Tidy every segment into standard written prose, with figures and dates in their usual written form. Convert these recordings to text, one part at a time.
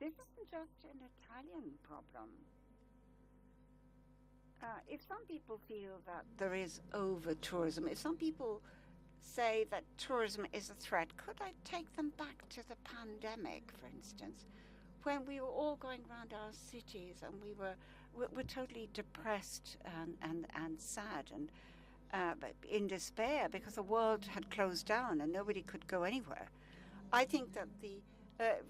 this isn't just an Italian problem. If some people feel that there is over-tourism, if some people say that tourism is a threat, could I take them back to the pandemic, for instance, when we were all going around our cities and we were totally depressed and sad and in despair because the world had closed down and nobody could go anywhere. I think that the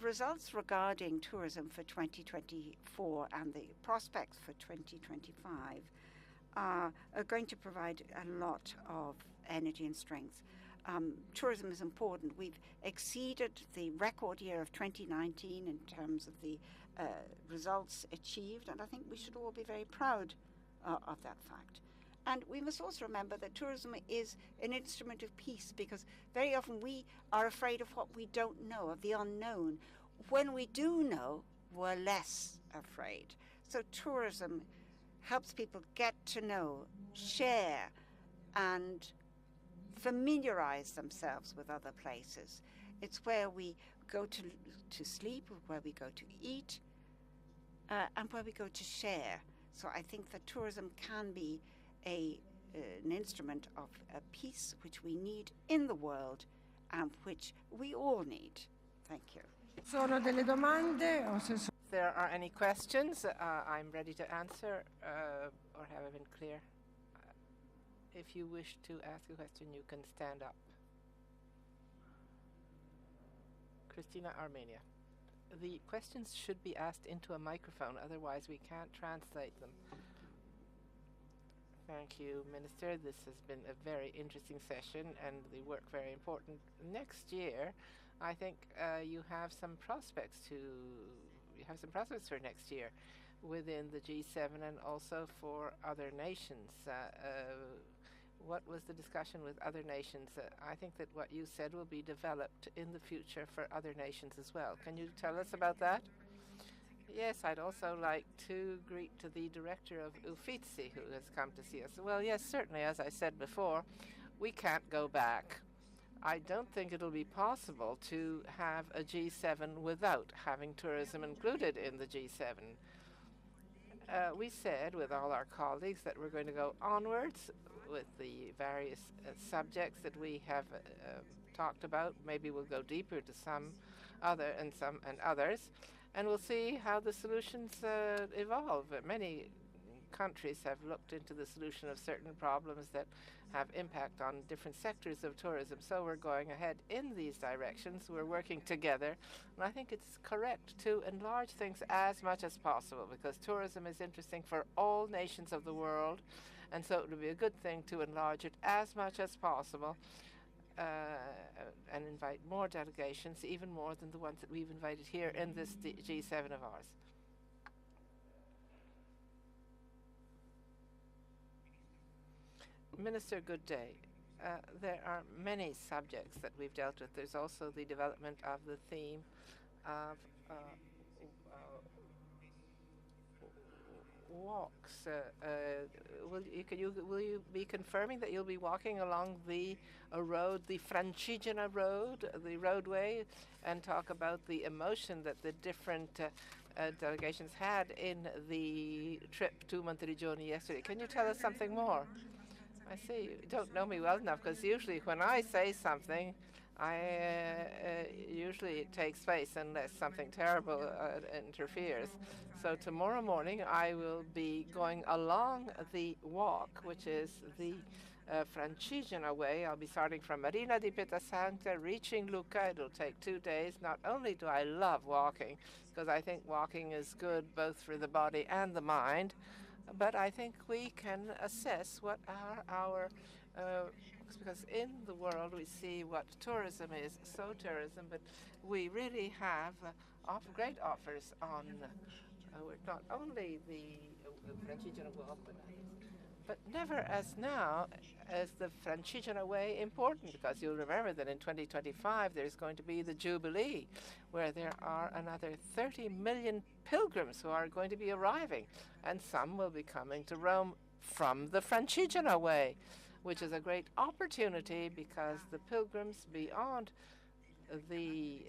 results regarding tourism for 2024 and the prospects for 2025 are going to provide a lot of energy and strength. Tourism is important. We've exceeded the record year of 2019 in terms of the results achieved, and I think we should all be very proud of that fact. And we must also remember that tourism is an instrument of peace, because very often we are afraid of what we don't know, of the unknown. When we do know, we're less afraid. So tourism helps people get to know, share, and familiarize themselves with other places. It's where we go to sleep, where we go to eat, and where we go to share. So I think that tourism can be an instrument of peace which we need in the world and which we all need. Thank you. Sono delle domande? If there are any questions, I'm ready to answer, or have I been clear? If you wish to ask a question, you can stand up. Christina, Armenia. The questions should be asked into a microphone, otherwise we can't translate them. Thank you, Minister. This has been a very interesting session and the work very important. Next year, I think you have some prospects for next year within the G7 and also for other nations. What was the discussion with other nations? I think that what you said will be developed in the future for other nations as well. Can you tell us about that? Yes, I'd also like to greet to the director of Uffizi, who has come to see us. Well, yes, certainly, as I said before, we can't go back. I don't think it'll be possible to have a G7 without having tourism included in the G7. We said with all our colleagues that we're going to go onwards with the various subjects that we have talked about. Maybe we'll go deeper to some others. And we'll see how the solutions evolve. Many countries have looked into the solution of certain problems that have impact on different sectors of tourism. So we're going ahead in these directions. We're working together. And I think it's correct to enlarge things as much as possible, because tourism is interesting for all nations of the world. And so it would be a good thing to enlarge it as much as possible. And invite more delegations, even more than the ones that we've invited here in this G7 of ours. Minister, good day. There are many subjects that we've dealt with. There's also the development of the theme of walks. Will you be confirming that you'll be walking along the road, the Francigena road, the roadway, and talk about the emotion that the different delegations had in the trip to Monteriggioni yesterday? Can you tell us something more? I see you don't know me well enough, because usually when I say something, usually it takes place unless something terrible interferes. So tomorrow morning I will be going along the walk, which is the Francigena way. I'll be starting from Marina di Pietrasanta, reaching Lucca. It'll take 2 days. Not only do I love walking, because I think walking is good both for the body and the mind, but I think we can assess what are our because in the world we see what tourism is, tourism, but we really have great offers on not only the Francigena walk, but never as now as the Francigena way important, because you'll remember that in 2025 there's going to be the Jubilee, where there are another 30 million pilgrims who are going to be arriving, and some will be coming to Rome from the Francigena way, which is a great opportunity because the pilgrims beyond the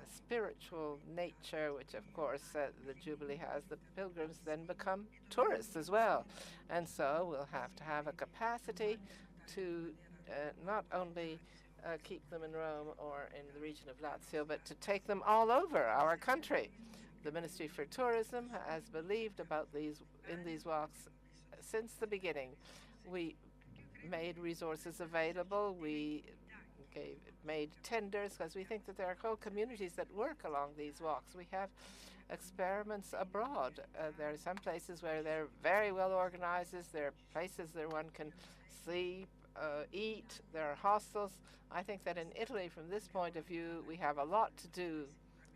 spiritual nature, which of course the Jubilee has. The pilgrims then become tourists as well. And so we'll have to have a capacity to not only keep them in Rome or in the region of Lazio, but to take them all over our country. The Ministry for Tourism has believed in these walks since the beginning. We made resources available. We made tenders because we think that there are whole communities that work along these walks. We have experiments abroad. There are some places where they're very well organized. There are places where one can sleep, eat. There are hostels. I think that in Italy, from this point of view, we have a lot to do,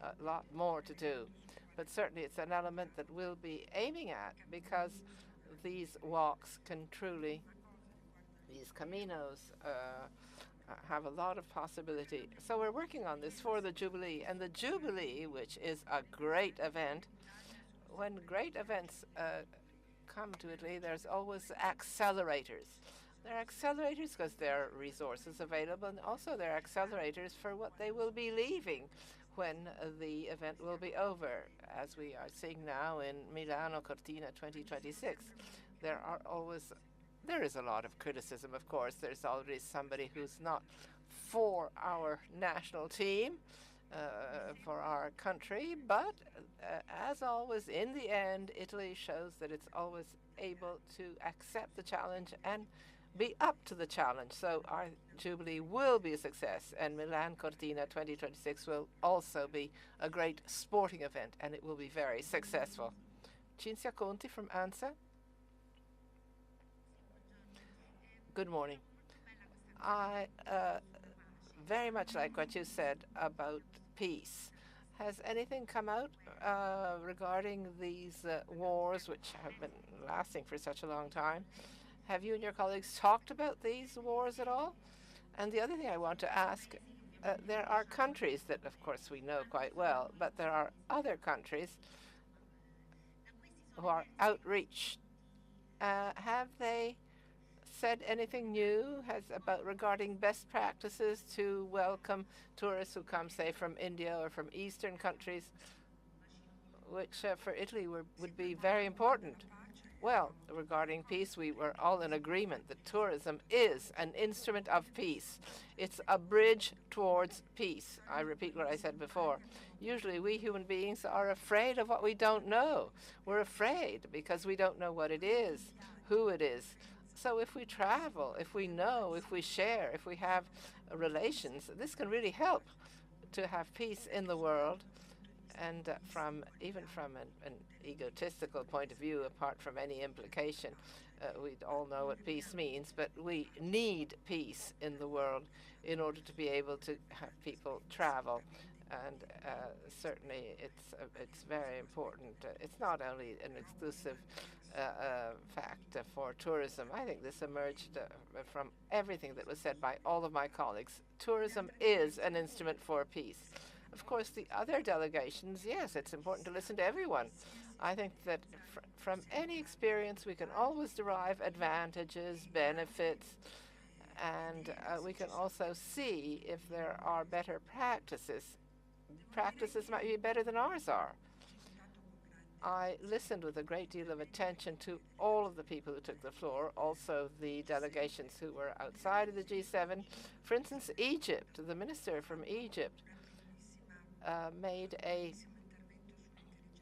a lot more to do. But certainly it's an element that we'll be aiming at, because these walks can truly, these caminos, have a lot of possibility. So we're working on this for the Jubilee. And the Jubilee, which is a great event, when great events come to Italy, there's always accelerators. There are accelerators because there are resources available, and also there are accelerators for what they will be leaving when the event will be over, as we are seeing now in Milano Cortina 2026. There is a lot of criticism, of course. There's already somebody who's not for our national team, for our country, but as always, in the end, Italy shows that it's always able to accept the challenge and be up to the challenge. So our Jubilee will be a success, and Milan Cortina 2026 will also be a great sporting event, and it will be very successful. Cinzia Conti from ANSA. Good morning. I very much like what you said about peace. Has anything come out regarding these wars, which have been lasting for such a long time? Have you and your colleagues talked about these wars at all? And the other thing I want to ask, there are countries that, of course, we know quite well, but there are other countries who are outreached. Have they said anything new regarding best practices to welcome tourists who come, say, from India or from Eastern countries, which for Italy would be very important? Well, regarding peace, we were all in agreement that tourism is an instrument of peace. It's a bridge towards peace. I repeat what I said before. Usually we human beings are afraid of what we don't know. We're afraid because we don't know what it is, who it is. So if we travel, if we know, if we share, if we have relations, this can really help to have peace in the world. And even from an egotistical point of view, apart from any implication, we all know what peace means, but we need peace in the world in order to be able to have people travel. And certainly it's very important. It's not only an exclusive fact for tourism. I think this emerged from everything that was said by all of my colleagues. Tourism is an instrument for peace. Of course, the other delegations, yes, it's important to listen to everyone. I think that from any experience, we can always derive advantages, benefits, and we can also see if there are better practices. Practices might be better than ours are. I listened with a great deal of attention to all of the people who took the floor, also the delegations who were outside of the G7. For instance, Egypt, the minister from Egypt, made a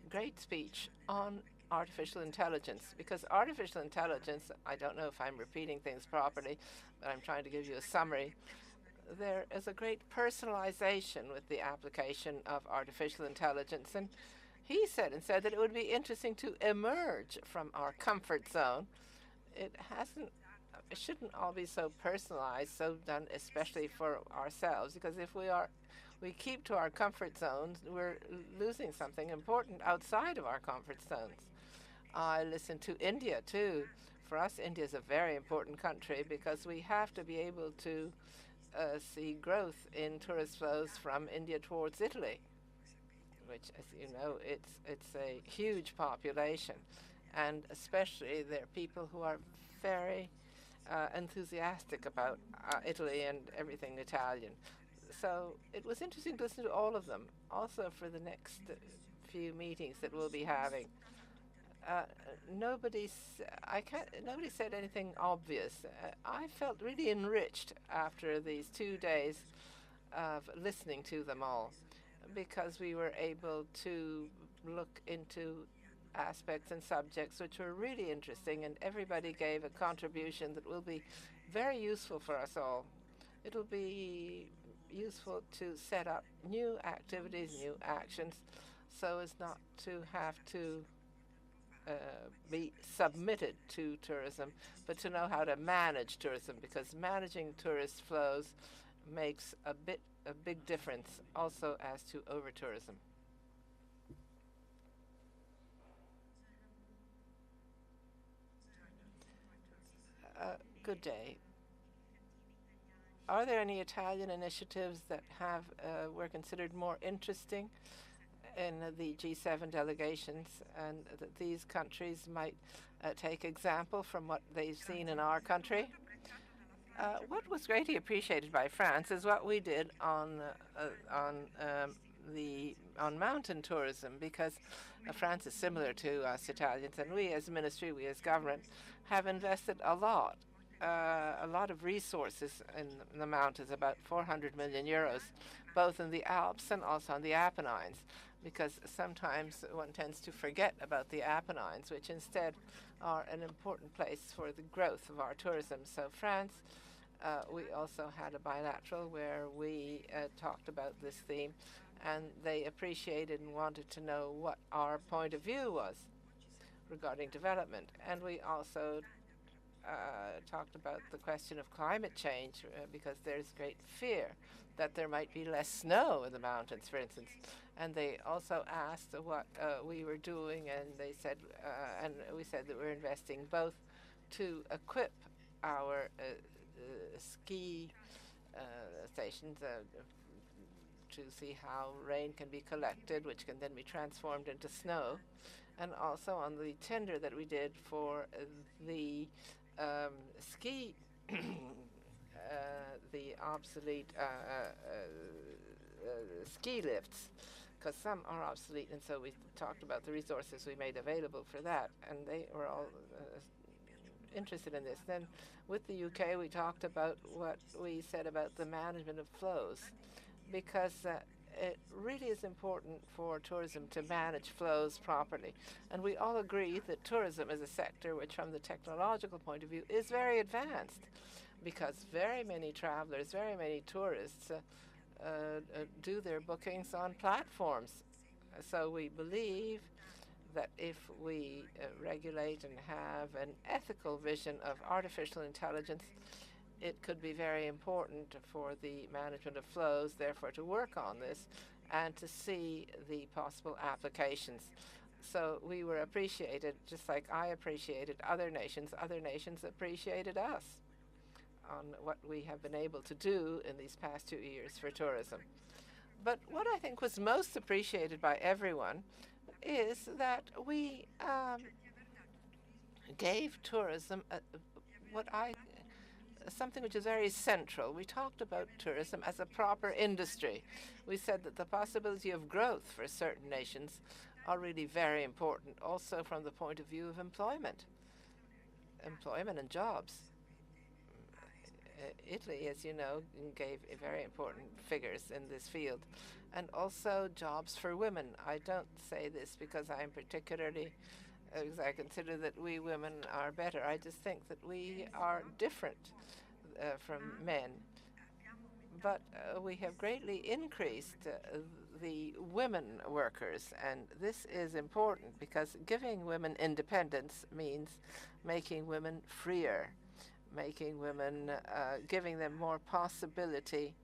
great speech on artificial intelligence, because artificial intelligence, I don't know if I'm repeating things properly, but I'm trying to give you a summary. There is a great personalization with the application of artificial intelligence, and he said that it would be interesting to emerge from our comfort zone. It shouldn't all be so personalized, so done especially for ourselves, because if we keep to our comfort zones, we're losing something important outside of our comfort zones. I listened to India too. For us, India is a very important country because we have to be able to see growth in tourist flows from India towards Italy, which, as you know, it's a huge population, and especially there are people who are very enthusiastic about Italy and everything Italian. So it was interesting to listen to all of them, also for the next few meetings that we'll be having. Uh, nobody said anything obvious. I felt really enriched after these 2 days of listening to them all, because we were able to look into aspects and subjects which were really interesting, and everybody gave a contribution that will be very useful for us all. It'll be useful to set up new activities, new actions, so as not to have to be submitted to tourism, but to know how to manage tourism, because managing tourist flows makes a big difference also as to over tourism. Good day. Are there any Italian initiatives that were considered more interesting in the G7 delegations, and that these countries might take example from what they've seen in our country? What was greatly appreciated by France is what we did on mountain tourism, because France is similar to us Italians, and we as ministry, we as government, have invested a lot of resources in the mountains, about 400 million euros, both in the Alps and also on the Apennines, because sometimes one tends to forget about the Apennines, which instead are an important place for the growth of our tourism. So France, we also had a bilateral where we talked about this theme, and they appreciated and wanted to know what our point of view was regarding development. And we also talked about the question of climate change, because there's great fear that there might be less snow in the mountains, for instance. And they also asked what we were doing, and they said, and we said that we're investing both to equip our ski stations to see how rain can be collected, which can then be transformed into snow, and also on the tender that we did for the ski, the obsolete ski lifts, because some are obsolete, and so we talked about the resources we made available for that, and they were all interested in this. Then with the UK, we talked about what we said about the management of flows, because it really is important for tourism to manage flows properly. And we all agree that tourism is a sector which, from the technological point of view, is very advanced, because very many travelers, very many tourists do their bookings on platforms. So we believe that if we regulate and have an ethical vision of artificial intelligence, it could be very important for the management of flows, therefore to work on this and to see the possible applications. So we were appreciated, just like I appreciated other nations appreciated us on what we have been able to do in these past 2 years for tourism. But what I think was most appreciated by everyone is that we gave tourism something which is very central. We talked about tourism as a proper industry. We said that the possibility of growth for certain nations are really very important, also from the point of view of employment and jobs. Italy, as you know, gave very important figures in this field, and also jobs for women. I don't say this because I'm particularly, because I consider that we women are better. I just think that we are different from men. But we have greatly increased the women workers, and this is important because giving women independence means making women freer, making women, giving them more possibility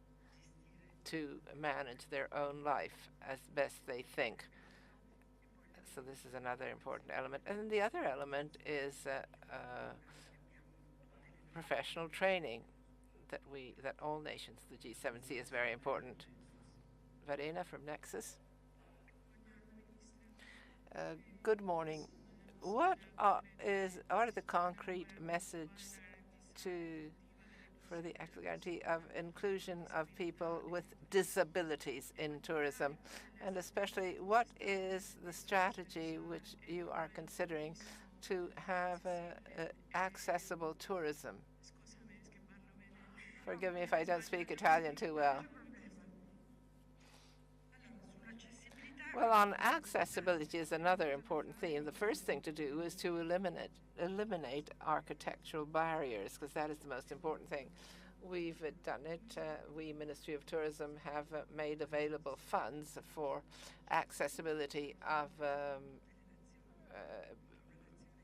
to manage their own life as best they think. So this is another important element. And then the other element is professional training that all nations, the G7, see is very important. Verena from Nexus. Good morning. What are the concrete messages for the actual guarantee of inclusion of people with disabilities in tourism, and especially what is the strategy which you are considering to have accessible tourism? Forgive me if I don't speak Italian too well. Well, on accessibility is another important theme. The first thing to do is to eliminate architectural barriers, because that is the most important thing. We've done it. We, Ministry of Tourism, have made available funds for accessibility of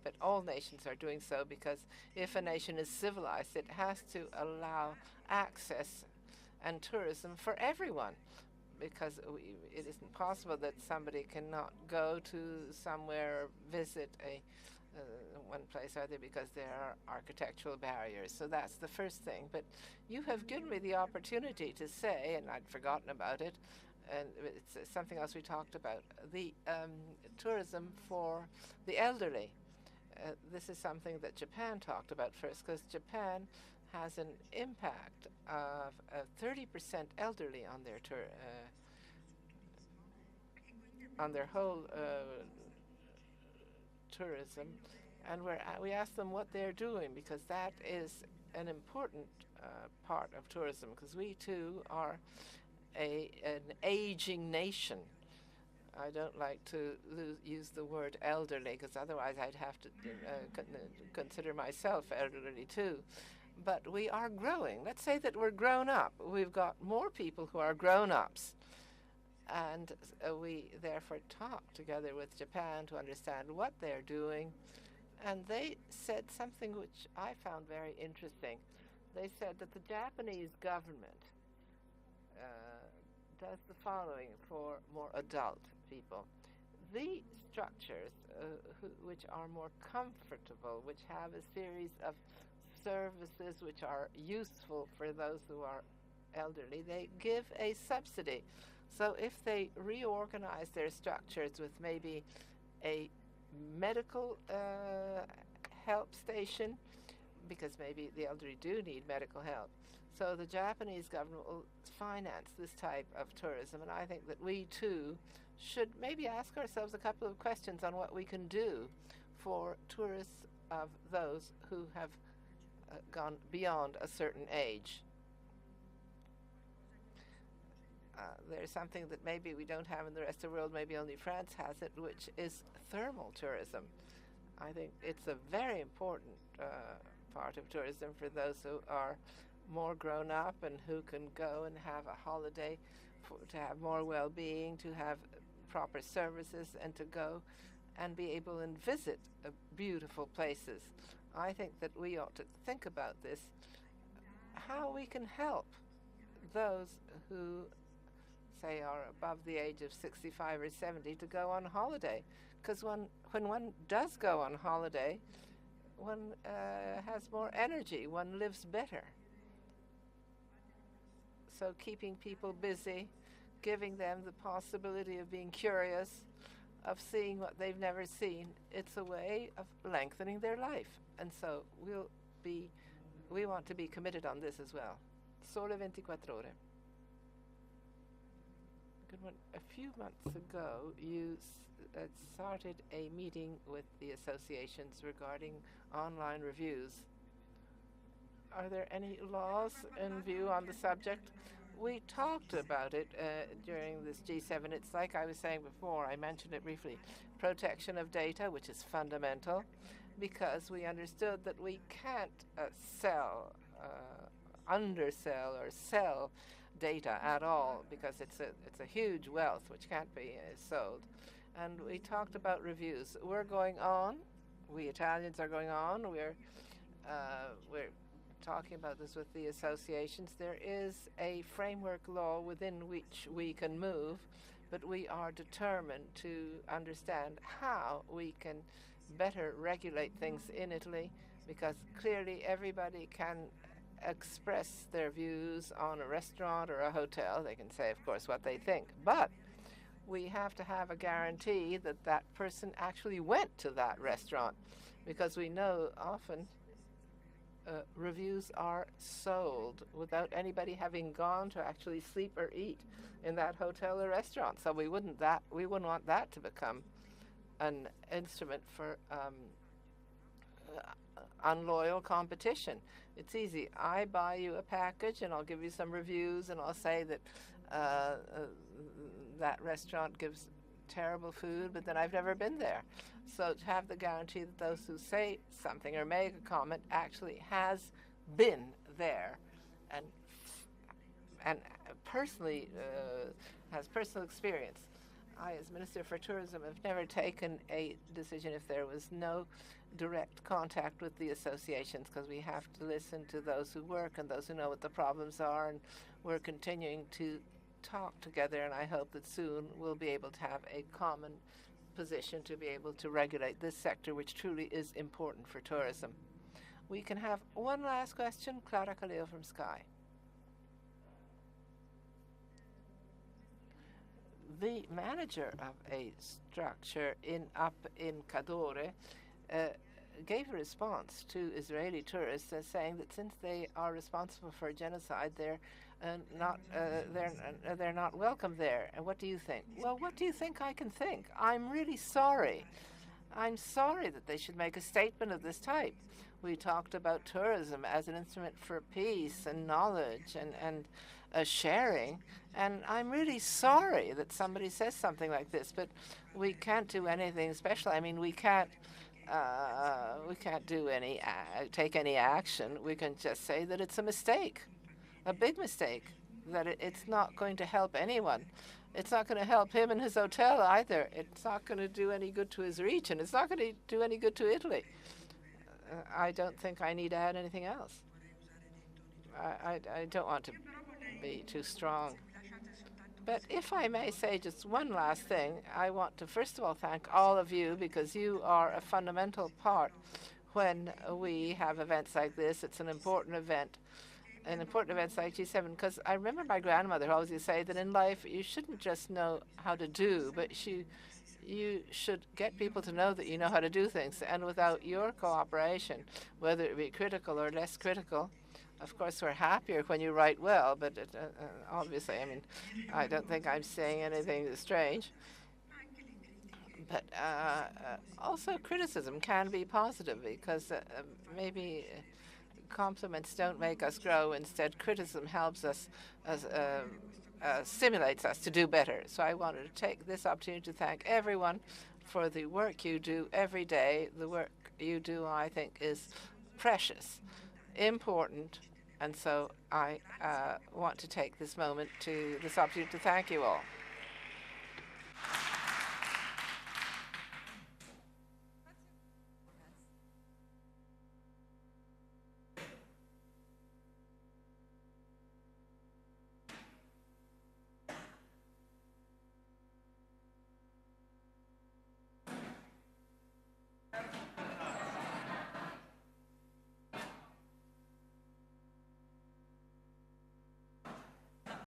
but all nations are doing so, because if a nation is civilized, it has to allow access and tourism for everyone, because it isn't possible that somebody cannot go to somewhere, visit one place or other because there are architectural barriers. So that's the first thing. But you have given me the opportunity to say, and I'd forgotten about it, and it's something else we talked about, the tourism for the elderly. This is something that Japan talked about first, because Japan has an impact of 30% elderly on their whole tourism, and we ask them what they're doing, because that is an important part of tourism, because we too are an aging nation. I don't like to use the word elderly, because otherwise I'd have to consider myself elderly too. But we are growing. Let's say that we're grown up. We've got more people who are grown-ups. And we therefore talked together with Japan to understand what they're doing. And they said something which I found very interesting. They said that the Japanese government does the following for more adult people. The structures which are more comfortable, which have a series of services which are useful for those who are elderly, they give a subsidy. So if they reorganize their structures with maybe a medical help station, because maybe the elderly do need medical help, so the Japanese government will finance this type of tourism. And I think that we too should maybe ask ourselves a couple of questions on what we can do for tourists of those who have gone beyond a certain age. There's something that maybe we don't have in the rest of the world, maybe only France has it, which is thermal tourism. I think it's a very important part of tourism for those who are more grown up and who can go and have a holiday, to have more well-being, to have proper services, and to go and be able and visit beautiful places. I think that we ought to think about this, how we can help those who, say, are above the age of 65 or 70 to go on holiday. Because when one does go on holiday, one has more energy, one lives better. So keeping people busy, giving them the possibility of being curious, of seeing what they've never seen, it's a way of lengthening their life. And so we want to be committed on this as well. Sole 24 ore. Good one. A few months ago, you started a meeting with the associations regarding online reviews. Are there any laws in view on the subject? We talked about it during this G7. It's like I was saying before, I mentioned it briefly, protection of data, which is fundamental, because we understood that we can't undersell or sell data at all, because it's a huge wealth which can't be sold. And we talked about reviews. We're going on. We Italians are going on. We're talking about this with the associations. There is a framework law within which we can move, but we are determined to understand how we can better regulate things in Italy, because clearly everybody can express their views on a restaurant or a hotel. They can say, of course, what they think, but we have to have a guarantee that that person actually went to that restaurant, because we know often reviews are sold without anybody having gone to actually sleep or eat in that hotel or restaurant. So we wouldn't want that to become an instrument for unloyal competition. It's easy. I buy you a package and I'll give you some reviews and I'll say that that restaurant gives terrible food, but then I've never been there. So to have the guarantee that those who say something or make a comment actually has been there and personally has personal experience. I, as Minister for Tourism, have never taken a decision if there was no direct contact with the associations, because we have to listen to those who work and those who know what the problems are, and we're continuing to talk together, and I hope that soon we'll be able to have a common position to be able to regulate this sector, which truly is important for tourism. We can have one last question. Clara Khalil from Sky. The manager of a structure up in Cadore gave a response to Israeli tourists saying that since they are responsible for genocide, they're not welcome there. And what do you think? Well, what do you think I can think? I'm really sorry. I'm sorry that they should make a statement of this type. We talked about tourism as an instrument for peace and knowledge and sharing, and I'm really sorry that somebody says something like this, but we can't do anything special. I mean, we can't take any action. We can just say that it's a mistake, a big mistake, that it's not going to help anyone. It's not going to help him and his hotel either. It's not going to do any good to his region. It's not going to do any good to Italy. I don't think I need to add anything else. I don't want to be too strong. But if I may say just one last thing, I want to first of all thank all of you, because you are a fundamental part when we have events like this. It's an important event. An important events like G7, because I remember my grandmother always used to say that in life you shouldn't just know how to do, but you should get people to know that you know how to do things. And without your cooperation, whether it be critical or less critical, of course we're happier when you write well, but obviously, I mean, I don't think I'm saying anything strange. But also criticism can be positive, because maybe compliments don't make us grow. Instead, criticism helps us, stimulates us to do better. So I wanted to take this opportunity to thank everyone for the work you do every day. The work you do, I think, is precious, important, and so I want to take this opportunity to thank you all.